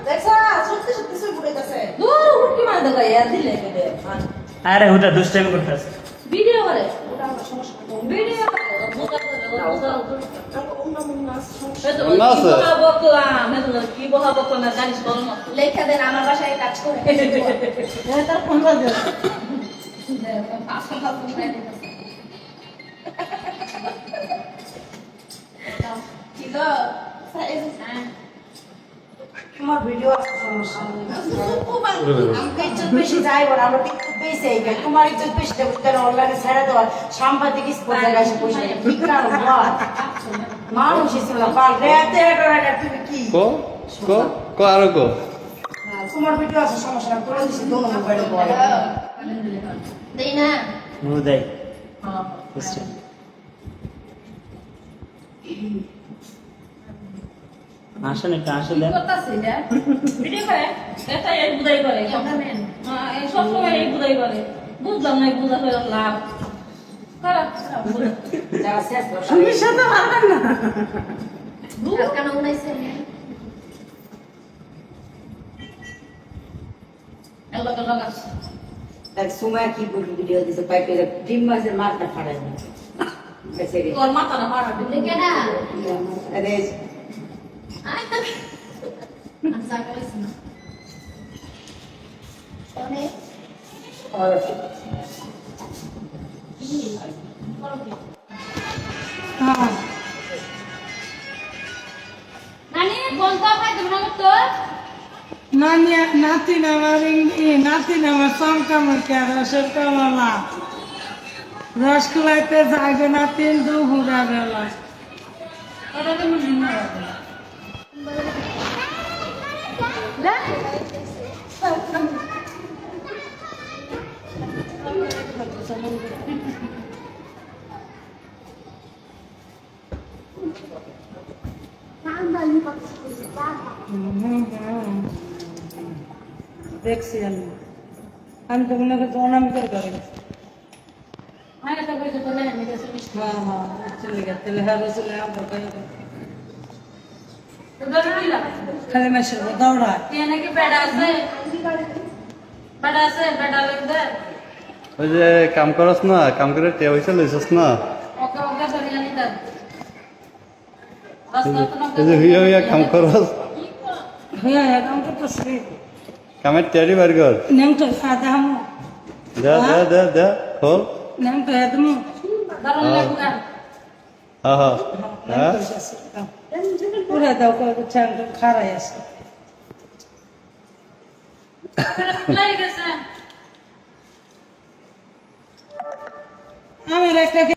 দেখছা সত্যি সত্যি সই পড়ে গেছে কি মানে দেখা ইয়া দিলে কেটে আরে ওটা দুষ্টামি করতেছে ভিডিও করে ওটা আমার সমস্যা ভিডিও লেখা দেন আমার বাসায় কাজ করে তার ফোন বাজে তোমার ভিডিও সমস্যা আমাকে ইজ্জত বেশি যাই বল আমরা খুব বেশি এই তোমার ইজ্জত বেশি দেবো তার অনলাইনে ছেড়ে দেওয়ার সাংবাদিক স্পোর্ট জায়গায় এসে পয়সা ঠিক কারণ মানুষ ছিল পাল রেতে তুমি কি কো কো কো আরো কো তোমার ভিডিও আছে সমস্যা না করে দিছি দোনো মোবাইলে বলে দেই না মু দেই হ্যাঁ বুঝছি আসেন একটু আসে দেন করতেছি এটা ভিডিও করে এটা এই বুদাই করে হ্যাঁ এই সব সময় এই বুদাই করে বুঝলাম না বুঝা হয়ে লাভ করা যারা শেষ তুমি সাথে পারবেন না কেন উনাইছে এলো তো লাগাস এক সময় কি বলি ভিডিও দিছে পাইপে ডিম মাছের মাথা ফাড়াই না বেচারি তোর মাথা না মারা দিলে কেন আরে আচ্ছা কইছ না তাহলে আর নানি কোন তো ভাই তোমার তো নাতিন আমার চমকামর কে রসের কমলা রস খুলাইতে যাইবে নাতিন দুপুরা বেলা ওটা তো মনে না দেখছি আমি তো মনে করছি অনামিকের করে হ্যাঁ এটা কইছো তো না আমি গেছি চলে গেছে লেহারে চলে আমার উধর নিলা খালি মেশে দৌড়ায় কে নাকি বেড়া আছে বেড়া লাগবে ওই যে কাম করস না কাম করে তে হইছে লইছস না ওকে ওকে ধরে নিতা এই যে হুইয়া হুইয়া কাম করস হ্যাঁ এখন তো পছরে কামের টেরি বার কর নেম তো সাদা হাম দে দে দে দে খোল নেম তো একদম দারুণ লাগবে হ্যাঁ হ্যাঁ পুরা দাও কো চাং খারাই আছে লাগে গেছে আমার একটা